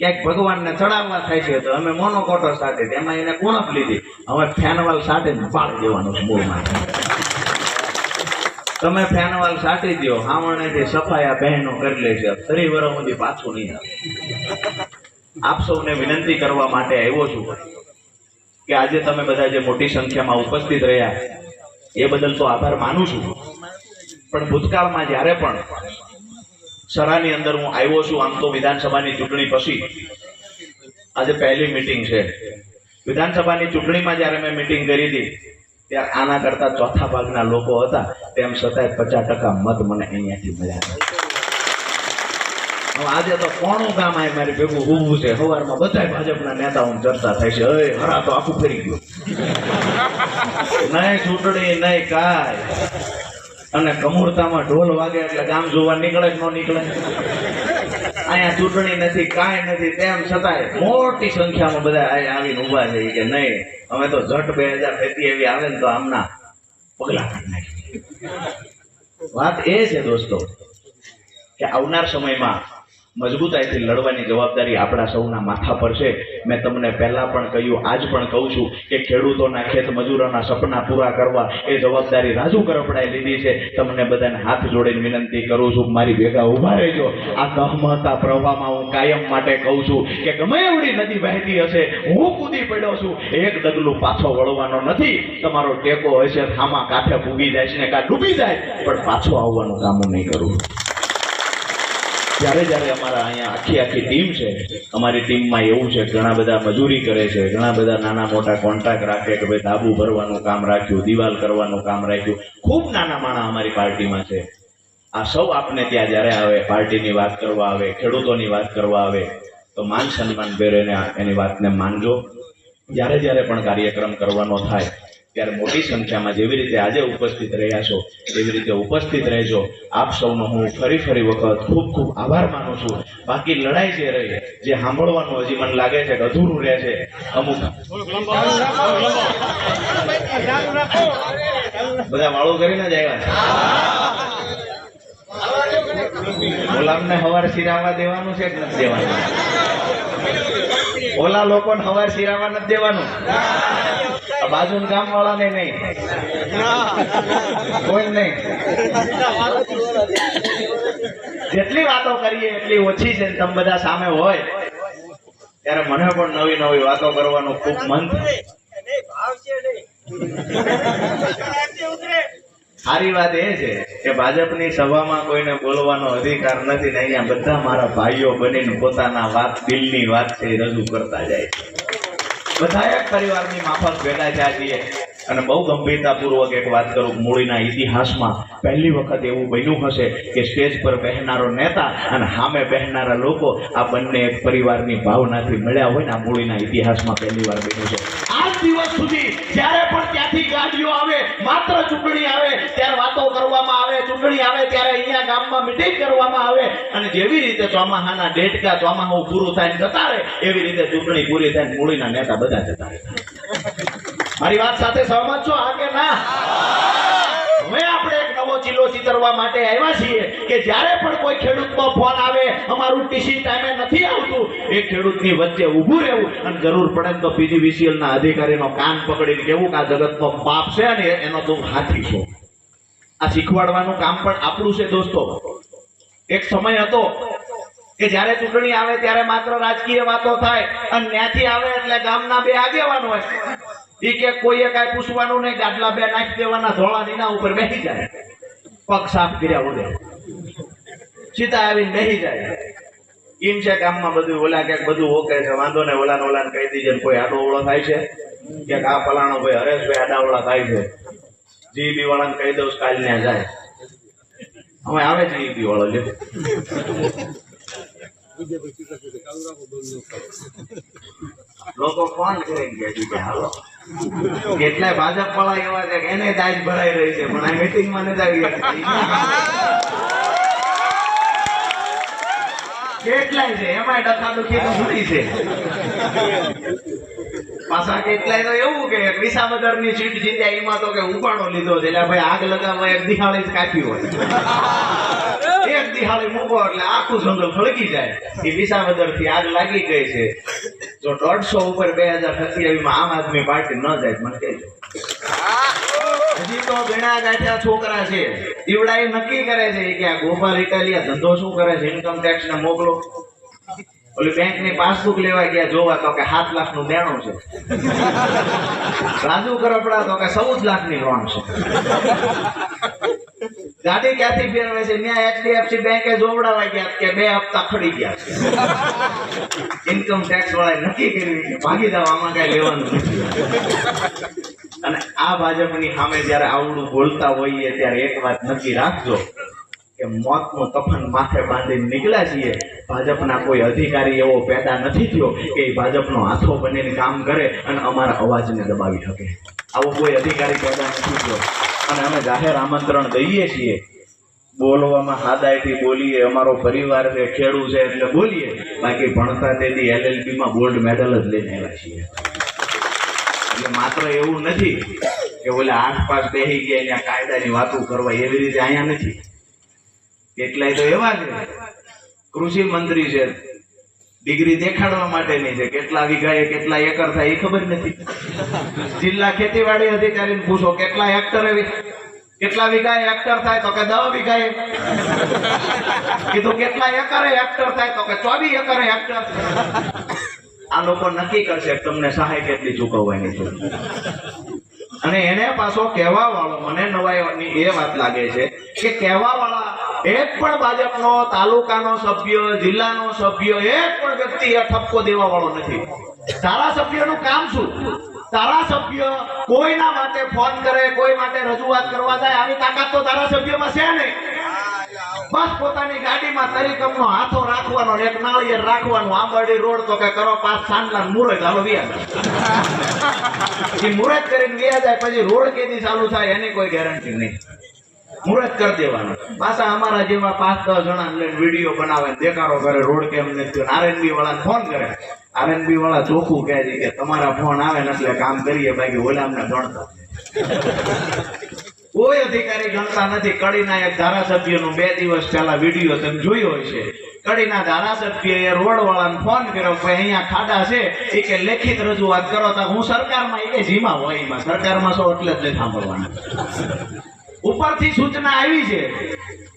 ક્યાંક ભગવાનને ચડાવવા થાય છે તો અમે મોનોકોટો સાટી, એમાં એને કુણપ લીધી. હવે ફેનવાલ સાટીને પાડી દેવાનું છે મૂળમાં. તમે ફેનવાલ સાટી દો, હાવણેથી સફાયા બહેનો કરી લે છે. 30 વર્ષ સુધી પાછું નહીં આવે. આપ સૌને વિનંતી કરવા માટે આવ્યો છું કે આજે તમે બધા જે મોટી સંખ્યામાં ઉપસ્થિત રહ્યા એ બદલ તો આભાર માનું છું. પણ ભૂતકાળમાં જ્યારે પણ સરાની અંદર હું આવ્યો છું, આમ તો વિધાનસભાની ચૂંટણી પછી આજે પહેલી મીટિંગ છે. વિધાનસભાની ચૂંટણીમાં જ્યારે મેં મીટિંગ કરી હતી ત્યારે આના કરતા ચોથા ભાગના લોકો હતા, તેમ છતાંય 50% મત મને અહીંયાથી મળ્યા. આજે તો કોણું કામ આવે મારી ભેગું ઊભું છે. સવારમાં બધા ભાજપના નેતાઓની ચર્ચા થાય છે, હરા તો આખું ફરી ગયું, નહીં ચૂંટણી નહીં કાંઈ. અને કમૂરતામાં ઢોલ વાગે એટલે ગામ જોવા નીકળે કે ન નીકળે. અહીંયા ચૂંટણી નથી, કાંઈ નથી, તેમ છતાંય મોટી સંખ્યામાં બધા આવીને ઉભા છે કે નહીં અમે તો ઝટ 2027 આવે ને તો આમના પગલા કાઢી નાખીએ. વાત એ છે દોસ્તો કે આવનાર સમયમાં મજબૂતાઈથી લડવાની જવાબદારી આપણા સૌના માથા પર છે. મેં તમને પહેલા પણ કહ્યું, આજ પણ કહું છું કે ખેડૂતોના, ખેત મજૂરોના સપના પૂરા કરવા એ જવાબદારી રાજુ કરપડાએ લીધી છે. તમને બધાને હાથ જોડીને વિનંતી કરું છું, મારી ભેગા ઉભા રહેજો. આ સહમતા પ્રવાહમાં હું કાયમ માટે કહું છું કે ગમે એવડી નદી વહેતી હશે, હું કૂદી પડ્યો છું. એક ડગલું પાછો વળવાનો નથી. તમારો ટેકો હશે, થામા કાંઠે ભૂગી જાય છે ને કાં ડૂબી જાય, પણ પાછો આવવાનું કામ હું નહીં કરું. જ્યારે જ્યારે અમારા અહીંયા આખી ટીમ છે, અમારી ટીમમાં એવું છે ઘણા બધા મજૂરી કરે છે, ઘણા બધા નાના મોટા કોન્ટ્રાક્ટ રાખે કે ભાઈ ધાબુ ભરવાનું કામ રાખ્યું, દિવાલ કરવાનું કામ રાખ્યું. ખૂબ નાના માણા અમારી પાર્ટીમાં છે. આ સૌ આપને ત્યાં જ્યારે આવે, પાર્ટીની વાત કરવા આવે, ખેડૂતોની વાત કરવા આવે તો માન સન્માન ભેર એની વાતને માનજો. જ્યારે જ્યારે પણ કાર્યક્રમ કરવાનો થાય ત્યારે મોટી સંખ્યામાં જેવી રીતે આજે ઉપસ્થિત રહ્યા છો એવી રીતે ઉપસ્થિત રહેજો. આપ સૌનો હું ફરી વખત ખૂબ ખૂબ આભાર માનું છું. બાકી લડાઈ જે રહી, જે સાંભળવાનું હજી મને લાગે છે કે અધૂરું રહે છે. અમુક બધા વાળું કરીને જ આવ્યા. ગુલામને હવાર સિરાવા દેવાનું છે કે નથી દેવાનું? ઓલા લોકોને હવાર સિરાવા નથી દેવાનું. બાજુ ગામ વાળાને નહીં, કોઈ નહીં. જેટલી વાતો કરીએ એટલી ઓછી છે. તમે બધા સામે હોય ત્યારે મને પણ નવી નવી વાતો કરવાનું ખૂબ મન થાય. સારી વાત એ છે કે ભાજપની સભામાં કોઈને બોલવાનો અધિકાર નથી ને અહીંયા બધા મારા ભાઈઓ બનીને પોતાના વાત, દિલની વાત છે એ રજૂ કરતા જાય છે. બધા એક પરિવારની માફક ભેગા થયા છીએ. અને બહુ ગંભીરતાપૂર્વક એક વાત કરું, મૂળીના ઇતિહાસમાં પહેલી વખત એવું બન્યું હશે કે સ્ટેજ પર બેહનારો નેતા અને સામે બેહનારા લોકો આ બંને એક પરિવારની ભાવનાથી મળ્યા હોય ને આ મૂળીના ઇતિહાસમાં પહેલી વાર બન્યું છે. આજ દિવસ સુધી જ્યારે પણ ત્યાંથી ગાડીઓ આવે, માત્ર ચૂંટણી આવે ત્યારે વાતો કરવામાં આવે, ચૂંટણી આવે ત્યારે અહીંયા ગામમાં મીટિંગ કરવામાં આવે અને જેવી રીતે ચોમાહાના ડેટકા ચોમાહું પૂરું થાય જતા રહે એવી રીતે ચૂંટણી પૂરી થાય મૂળીના નેતા બધા જતા રહે. મારી વાત સાથે સહમત છો? હા કે ના? હવે આપણે એક નવો ચીલો ચિતરવા માટે આવ્યા છીએ કે જ્યારે પણ કોઈ ખેડૂતનો ફોન આવે, અમારું ટીસી ટાઈમે નથી આવતું, એ ખેડૂતની વચ્ચે ઊભું રહેવું અને જરૂર પડે તો PGVCL ના અધિકારીનો કાન પકડીને કહેવું કે આ જગતનો બાપ છે અને એનો તું હાથી છો. આ શીખવાડવાનું કામ પણ આપણું છે દોસ્તો. એક સમય હતો કે જ્યારે ચૂંટણી આવે ત્યારે માત્ર રાજકીય વાતો થાય અને ત્યાંથી આવે એટલે ગામના બે આગેવાનો હોય ઈ કે કોઈએ કાંઈ પૂછવાનું નહીં, ગાડલા બે નાખી દેવાના, ધોળા નીના ઉપર બેસી જાય, પગ સાફ કર્યા વગર સીધા આવીને બેસી જાય. એમ છે ગામમાં બધું ઓલા ક્યાંક બધું ઓકે છે, વાંધો ને ઓલાને કહી દીજે. કોઈ આડો ઓળો થાય છે ક્યાંક આ ફલાણો ભાઈ હરેશભાઈ આડાવડા થાય છે, જીબી વાળાને કહી દઉં કાલ ત્યાં જાય. હવે આવે જીબી વાળો લે લોકો ફોન કરીને કે હાલો. કેટલાય ભાજપ વાળા એવા છે એને દાજ ભરાઈ રહી છે પણ આ મીટિંગ માં નથી આવી. કેટલાય છે એમાં ડખાડુખી તો ઘણી છે. પાછા કેટલાય તો એવું કે વિસાવદર ની સીટ જીત્યા એમાં તો કે ઉપાડો લીધો છે એટલે ભાઈ આગ લગાવવા એક દિહાળી જ કાપી હોય. એક દિહાળી મૂકો એટલે આખું જંગલ સળગી જાય. એ વિસાવદર થી આગ લાગી ગઈ છે. જો 150 ઉપર 2027 માં આમ આદમી પાર્ટી ન જાય મને કહેજો. હજી તો ઘણા ગાંઠિયા છોકરા છે દીવડા એ નક્કી કરે છે કે આ ગોપાલ ઇટાલિયા ધંધો શું કરે છે, ઇન્કમ ટેક્સ ને મોકલો. ઓલી બેંક ની પાસબુક લેવા ગયા જોવા તો કે 7 લાખ નું દેણું છે. રાજુ કરપડા તો કે 14 લાખ ની લોન છે. ગાડી ક્યાંથી ફેરવે છે ત્યાં HDFC બેંકે જોવડાવા ગયા કે 2 હપ્તા ખડી ગયા છે. ઇન્કમ ટેક્સ વાળા નક્કી કર્યું કે ભાગી જાવ, આમાં કઈ લેવાનું નથી. અને આ ભાજપની સામે જયારે આવડું બોલતા હોઈએ ત્યારે એક વાત નક્કી રાખજો કે મોતનું કફન માથે બાંધીને નીકળ્યા છીએ. ભાજપના કોઈ અધિકારી એવો પેદા નથી થયો કે ભાજપનો હાથો બનીને કામ કરે અને અમારા અવાજને દબાવી શકે. આવો કોઈ અધિકારી પેદા નથી થયો. અને અમે જાહેર આમંત્રણ દઈએ છીએ, બોલવામાં હાદાયથી બોલીએ. અમારો પરિવાર છે, ખેડૂત છે એટલે બોલીએ. બાકી ભણતા તેથી LLB માં ગોલ્ડ મેડલ જ લઈને આવ્યા છીએ. એટલે માત્ર એવું નથી કે ઓલે આસપાસ બેસી ગયા ત્યાં કાયદાની વાતો કરવા, એવી રીતે અહીંયા નથી. કેટલાય તો એવા છે કૃષિ મંત્રી છે, ડિગ્રી દેખાડવા માટેની છે. કેટલા વીઘાએ કેટલા એકર થાય એ ખબર નથી. જિલ્લા ખેતીવાડી અધિકારીને પૂછો કેટલા હેક્ટરે કેટલા વીઘાએ હેક્ટર થાય તો કે 10 વીઘાએ. કીધું કેટલા એકરે હેક્ટર થાય તો કે 24 એકરે હેક્ટર. આ લોકો નક્કી કરશે તમને સહાય કેટલી ચૂકવવાની છે. અને એને પાછો કહેવા વાળો મને નવાઈની એ વાત લાગે છે કે કહેવા વાળા એક પણ ભાજપનો તાલુકાનો સભ્ય, જિલ્લાનો સભ્ય, એક પણ વ્યક્તિ એ ઠપકો દેવા વાળો નથી. ધારાસભ્યનું કામ શું? ધારાસભ્ય કોઈના માટે ફોન કરે, કોઈ માટે રજૂઆત કરવા જાય, આવી તાકાત તો ધારાસભ્યમાં છે નહીં. બસ પોતાની ગાડીમાં તરીકમનો હાથો રાખવાનો, એક નાળિયેર રાખવાનું. આંબરડી રોડ તો કે કરો 5 સાંડલા મુરત હાલો વ્યા. એ મુરત કરીને વ્યા જાય પછી રોડ કેદી ચાલુ થાય એની કોઈ ગેરંટી નહીં. મુરત કરી દેવાનું. પાછા અમારા જેવા 5-10 જણા લઈને વિડીયો બનાવે, દેખાડો કરે રોડ કેમ નથી. RNB વાળાને ફોન કરે, RNB વાળા ચોખ્ખું કહે છે કે તમારા ફોન આવે ને એટલે કામ કરીએ, બાકી ઓલા અમને ગણતા કોઈ અધિકારી ગણતા નથી. કડીના એક ધારાસભ્યનો 2 દિવસ પહેલા વિડીયો તમે જોયો હશે. કડીના ધારાસભ્યએ રોડ વાળાને ફોન કર્યો કે અહીંયા ખાડા છે, એ કે લેખિત રજૂઆત કરો. તો હું સરકારમાં, એ કે જીમાં હોય એમાં સરકારમાં છો એટલે જ નહીં સાંભળવાના. ઉપરથી સૂચના આવી છે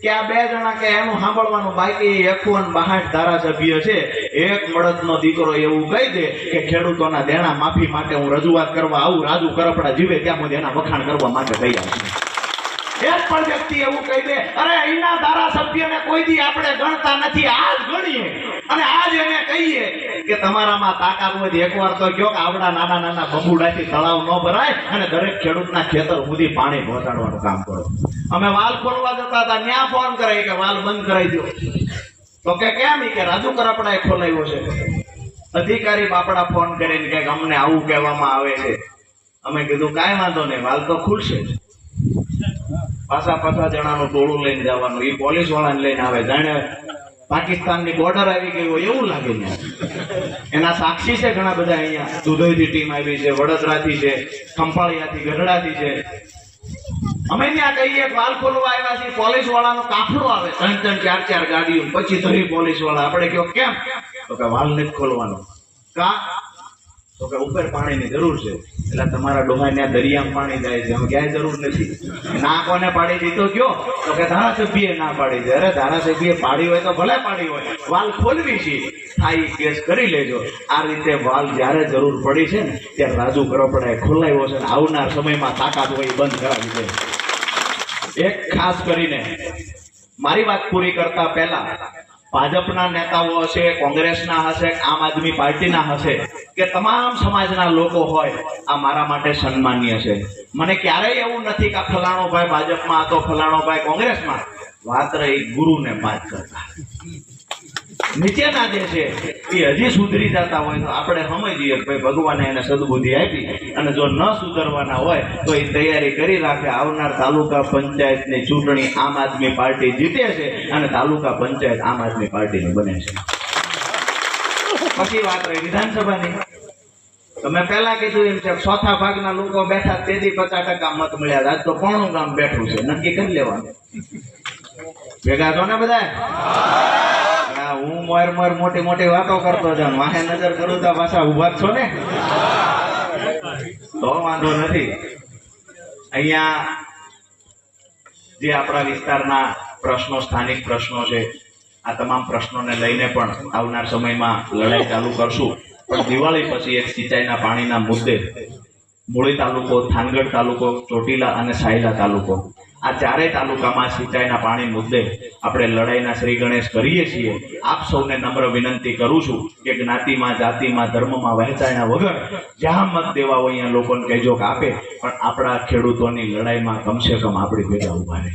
કે આ 2 જણા કે એનું સાંભળવાનું બાકી. 61 ધારાસભ્ય છે. એક મળદનો દીકરો એવું કહી દે કે ખેડૂતોના દેણા માફી માટે હું રજૂઆત કરવા આવું, રાજુ કરપડા જીવે ત્યાં સુધી એના વખાણ કરવા માટે તૈયાર છે. એક પણ વ્યક્તિ એવું કહી દે અરે અહીંના ધારાસભ્યને કોઈ દી આપણે ગણતા નથી, આજ ગણીએ અને આજ એને કહીએ કે તમારામાં તાકાત હોય એકવાર તો કયો કે આવડા નાના નાના બબુડાથી તળાવ ન ભરાય અને દરેક ખેડૂતના ખેતર સુધી પાણી પહોંચાડવાનું કામ કરો. અમે વાલ ખોલવા જતા હતા, ત્યાં ફોન કરે કે વાલ બંધ કરાવી દો. તો કે કેમ? કે રાજુ કરપડાએ ખોલાવ્યો છે. અધિકારી બાપડા ફોન કરીને કે અમને આવું કહેવામાં આવે છે. અમે કીધું કાંઈ વાંધો નહીં, વાલ તો ખુલશે. પાછા જણાનું ટોળું લઈને જવાનું, એ પોલીસ વાળાને લઈને આવે, જાણે પાકિસ્તાનની બોર્ડર આવી ગઈ હોય એવું લાગે ને. એના સાક્ષી છે ઘણા બધા, અહીંયા દુધઈથી ટીમ આવી છે, વડોદરાથી છે, ખંભાળિયાથી, ગઢડાથી છે. અમે ત્યાં કહીએ વાલ ખોલવા આવ્યા છીએ, પોલીસ વાળાનો કાફલો આવે, 3-3, 4-4 ગાડીઓ, પછી ધરી પોલીસ વાળા. આપણે કહો કેમ? તો કે વાલ નથી ખોલવાનો. કા? તો કે ઉપર પાણીની જરૂર છે. એટલે તમારા ડોહાને દરિયામાં પાણી જાય છે, અમે ક્યાંય જરૂર નથી. ના કોને પાડી દીધો કયો? તો કે ધારાસભ્યએ ના પાડી છે. અરે ધારાસભ્યએ પાડી હોય તો ભલે પાડી હોય, વાલ ખોલવી છે, થાય કેસ કરી લેજો. આ રીતે વાલ જ્યારે જરૂર પડી છે ને ત્યારે રાજુ કરપડાએ ખોલાવ્યો છે, ને આવનાર સમયમાં તાકાત હોય એ બંધ કરાવી દે. એક ખાસ કરીને મારી વાત પૂરી કરતા પહેલા ભાજપના નેતાઓ હશે, કોંગ્રેસના હશે, આમ આદમી પાર્ટીના હશે, કે તમામ સમાજના લોકો હોય, આ મારા માટે સન્માનીય છે. મને ક્યારેય એવું નથી કે ફલાણો ભાઈ ભાજપમાં હતો, ફલાણો ભાઈ કોંગ્રેસમાં. વાત રહી ગુરુને વાત કરતા, નીચેના જે છે એ હજી સુધરી જતા હોય તો આપણે સમજીએ કે ભાઈ ભગવાને એને સદબુદ્ધિ આપી, અને જો ન સુધરવાના હોય તો એ તૈયારી કરી રાખે. આવનાર તાલુકા પંચાયતની ચૂંટણી આમ આદમી પાર્ટી જીતે છે, અને તાલુકા પંચાયત આમ આદમી પાર્ટીની બને છે. પછી વાત રહી વિધાનસભાની. તમે પહેલા કીધું એમ છે, ચોથા ભાગના લોકો બેઠા, તેથી 50% મત મળ્યા. આજ તો 95 ગામ બેઠું છે, નક્કી કરી લેવાનું. ભેગા છો ને બધા? હું મોર મોટી વાતો કરતો જાઉં, વાહે નજર કરું તો પાછા ઉભા છો ને, તો વાંધો નથી. અહીંયા જે આપણા વિસ્તારના પ્રશ્નો, સ્થાનિક પ્રશ્નો છે, આ તમામ પ્રશ્નોને લઈને પણ આવનાર સમયમાં લડાઈ ચાલુ કરશું. પણ દિવાળી પછી એક સિંચાઈના પાણીના મુદ્દે મૂળી તાલુકો, થાનગઢ તાલુકો, ચોટીલા અને સાયલા તાલુકો, આ ચારેય તાલુકામાં સિંચાઈના પાણી મુદ્દે આપણે લડાઈના શ્રી ગણેશ કરીએ છીએ. આપ સૌને નમ્ર વિનંતી કરું છું કે જ્ઞાતિમાં, જાતિમાં, ધર્મમાં વહેંચાયા વગર જ્યાં મત દેવા હોય અહીંયા લોકોને કહેજો કે આપે, પણ આપણા ખેડૂતોની લડાઈમાં કમસે કમ આપણી ભેગા ઉભા રહે.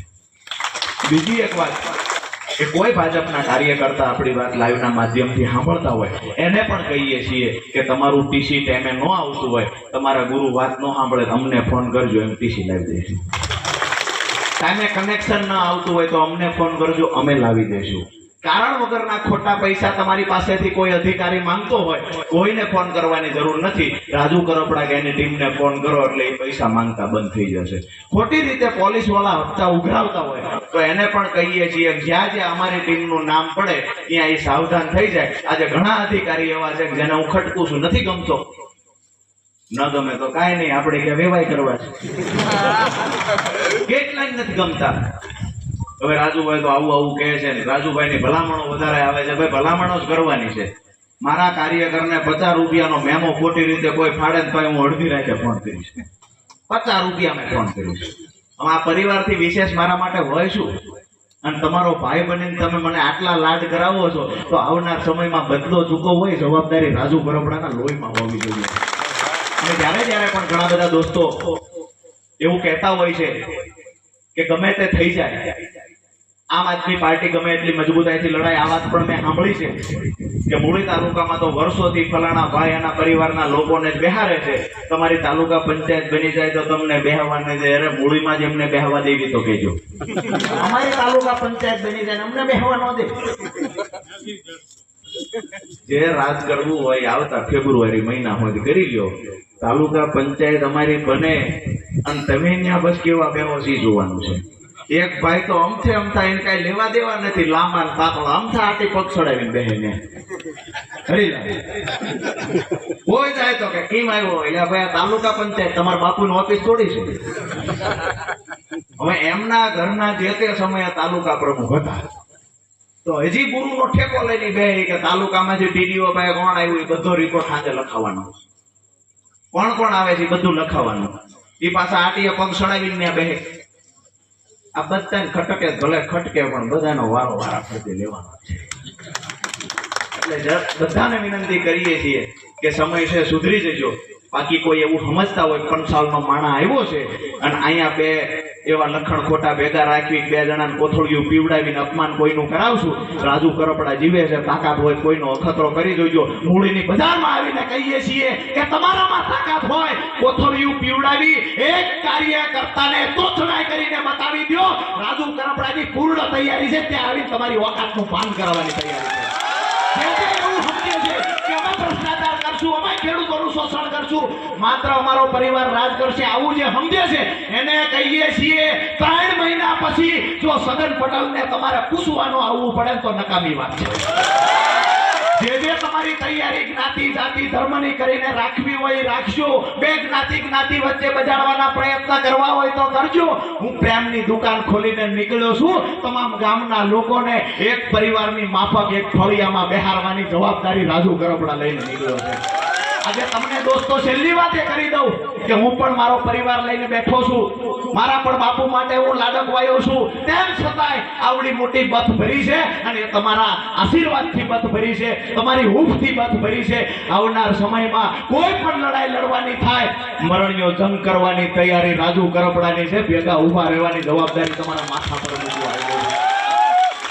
બીજી એક વાત કે કોઈ ભાજપના કાર્યકર્તા આપણી વાત લાઈવના માધ્યમથી સાંભળતા હોય એને પણ કહીએ છીએ કે તમારું ટીસી ટાઈમે ન આવતું હોય, તમારા ગુરુ વાત ન સાંભળે, અમને ફોન કરજો, એમ ટીસી લાવી દઈશું. ટાઈમે કનેક્શન ન આવતું હોય તો અમને ફોન કરજો, અમે લાવી દઈશું. કારણ વગરના ખોટા પૈસા તમારી પાસેથી કોઈ અધિકારી માંગતો હોય, કોઈને ફોન કરવાની જરૂર નથી. રાજુ કરપડા કે એની ટીમને ફોન કરો એટલે એ પૈસા માંગતા બંધ થઈ જશે. ખોટી રીતે પોલીસ વાળા હપ્તા ઉઘરાવતા હોય તો એને પણ કહીએ છીએ જ્યાં જ્યાં અમારી ટીમનું નામ પડે ત્યાં એ સાવધાન થઈ જાય. આજે ઘણા અધિકારી એવા છે જેને હું ખટકું છું, નથી ગમતો, ન ગમે તો કાંઈ નહીં, આપણે કે વેવાય કરવા છે, કેટલાય નથી ગમતા. હવે રાજુભાઈ તો આવું કહે છે, રાજુભાઈ ની ભલામણો વધારે આવે છે. ભાઈ ભલામણો જ કરવાની છે. મારા કાર્યકરને 50 રૂપિયાનો મેમો ખોટી રીતે કોઈ ફાડે તો હું અડધી રાતે ફોન કરીશ, 50 રૂપિયા મેં ફોન કરીશ. આ પરિવારથી વિશેષ મારા માટે હોય શું? અને તમારો ભાઈ બનીને તમે મને આટલા લાડ કરાવો છો તો આવનાર સમયમાં બદલો ચૂકવો હોય, જવાબદારી રાજુ કરપડાના લોહીમાં હોવી જોઈએ. અને જ્યારે પણ ઘણા બધા દોસ્તો એવું કહેતા હોય છે કે ગમે તે થઈ જાય, આમ આદમી પાર્ટી ગમે એટલી મજબૂતાઈથી લડાય. આ વાત પણ મેં સાંભળી છે કે મૂળી તાલુકામાં તો વર્ષોથી ફલાણા ભાઈ એના પરિવારના લોકોને જ બેહારે છે. તમારી તાલુકા પંચાયત બની જાય તો તમને બેહવાને દે. અરે મૂળીમાં જ એમને બેહવા દેવી તો કહેજો, અમારી તાલુકા પંચાયત બની જાય અમને બેહવા ન દે. જે રાજ કરવું હોય આવતા ફેબ્રુઆરી મહિના સુધી કરી લ્યો. તાલુકા પંચાયત અમારી બને અને તમે ત્યાં બસ કેવા બેહો સી જોવાનું છે. એક ભાઈ તો અમથા એને કઈ લેવા દેવા નથી, લાંબા પાતળા અમથા આટી પગ ચડાવીને બેહે ને કોઈ જાય તો કે કેમ આવ્યો, એટલે ભાઈ તાલુકા પંચાયત તમારા બાપુની ઓફિસ થોડી છે. હવે એમના ઘરના જે તે સમયે તાલુકા પ્રમુખ હતા તો હજી ગુરુનો ઠેકો લઈને બે કે તાલુકામાં જે ટીડીઓ ભાઈ કોણ આવ્યું એ બધો રિપોર્ટ સાથે લખાવવાનો, કોણ આવે છે બધું લખાવવાનું. એ પાછા આટીએ પગ ચડાવીને બે. આ બધાને ખટકે ભલે ખટકે પણ બધાનો વારો વારા ફરતી લેવાનો છે. એટલે બધાને વિનંતી કરીએ છીએ કે સમય છે સુધરી જજો. બાકી કોઈ એવું સમજતા હોય 5 સાલનો માણા આવ્યો છે અને અહીંયા બે એવા લખણ ખોટા ભેગા રાખવી, બે જણાને કોથળિયું પીવડાવીને અપમાન કોઈનું કરાવશું. રાજુ કરપડા જીવે છે, તાકાત હોય કોઈનો અખતરો કરી જોજો. મૂળીની બજારમાં આવીને કહીએ છીએ કે તમારામાં તાકાત હોય, કોથળિયું પીવડાવી એક કાર્યકર્તાને તોછડાઈ કરીને બતાવી દો. રાજુ કરપડાની પૂર્ણ તૈયારી છે, ત્યાં આવી તમારી ઓકાતનું પાન કરાવવાની તૈયારી છે. એવું સમજે છે કે અમે ભ્રષ્ટાચાર કરશું, અમે ખેડૂતોનું શોષણ કરશું, માત્ર અમારો પરિવાર રાજ કરશે, આવું જે સમજે છે એને કહીએ છીએ 3 મહિના પછી જો સદન પટેલને તમારે પૂછવાનું આવવું પડે તો નકામી વાત છે. જે તમારી તૈયારી જ્ઞાતિ જાતિ ધર્મની કરીને રાખવી હોય રાખજો. બે જ્ઞાતિ વચ્ચે બજાડવાના પ્રયત્ન કરવા હોય તો કરજો. હું પ્રેમની દુકાન ખોલીને નીકળ્યો છું. તમામ ગામના લોકોને એક પરિવારની માફક એક ફળિયામાં બેહારવાની જવાબદારી રાજુ કરપડા લઈને નીકળ્યો છે. આજે તમને દોસ્તો છેલ્લી વાત એ કરી દઉં કે હું પણ મારો પરિવાર લઈને બેઠો છું. મારા પણ બાપુ માટે હું લાડક વાયો છું. તેમ છતાંય આવડી મોટી બથ ભરી છે અને તમારા આશીર્વાદથી બથ ભરી છે, તમારી હૂંફથી બથ ભરી છે. આવનાર સમયમાં કોઈ પણ લડાઈ લડવાની થાય, મરણીયો જંગ કરવાની તૈયારી રાજુ કરપડાની છે. ભેગા ઊભા રહેવાની જવાબદારી તમારા માથા પર મૂકવા આવી છે.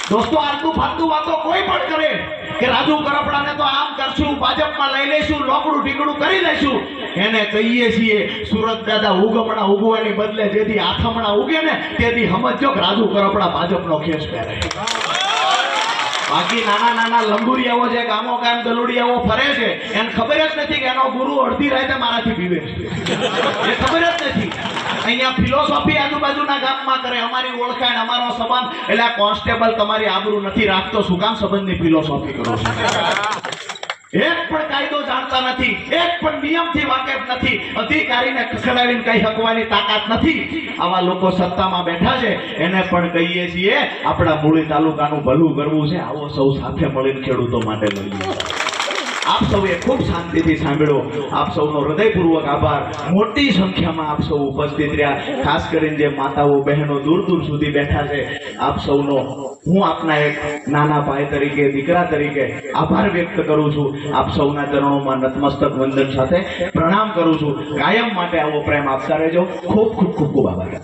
દોસ્તો આટલું ફાલતું વાતો કોઈ પણ કરે કે રાજુ કરપડાને તો આમ કરશું, ભાજપમાં લઈ લઈશું, લોકડું ઢીકડું કરી લઈશું, એને કહીએ છીએ સુરત દાદા ઉગમણા ઉગવાની બદલે જેથી આથમણા ઉગે ને તેથી સમજો કે રાજુ કરપડા ભાજપનો ખેસ પહેરે. બાકી નાના લંબુરિયાઓ જે ગામો ગામ દલુડિયાઓ ફરે છે એને ખબર જ નથી કે એનો ગુરુ અડધી રાતે મારાથી પીવે છે. એ ખબર જ નથી. અહીંયા ફિલોસોફી આજુબાજુના ગામમાં કરે, અમારી ઓળખાણ અમારો સંબંધ, એટલે કોન્સ્ટેબલ તમારી આબરૂ નથી રાખતો, શું કામ સંબંધની ફિલોસોફી કરો છો? એક પણ કાયદો જાણતા નથી, એક પણ નિયમથી વાકેફ નથી, અધિકારીને ખખડાવીને કઈ હકવાની તાકાત નથી. આવા લોકો સત્તામાં બેઠા છે, એને પણ કહીએ છીએ આપણા મૂળી તાલુકાનું ભલું કરવું છે, આવો સૌ સાથે મળીને ખેડૂતો માટે લડીએ. આપ સૌએ ખૂબ શાંતિથી સાંભળ્યો. આપ સૌનો હૃદયપૂર્વક આભાર. મોટી સંખ્યામાં આપ સૌ ઉપસ્થિત રહ્યા, ખાસ કરીને જે માતાઓ બહેનો દૂર સુધી બેઠા છે, આપ સૌનો હું આપના એક નાના ભાઈ તરીકે, દીકરા તરીકે આભાર વ્યક્ત કરું છું. આપ સૌના ચરણોમાં નતમસ્તક વંદન સાથે પ્રણામ કરું છું. કાયમ માટે આવો પ્રેમ આપતા રહેજો. ખૂબ આભાર.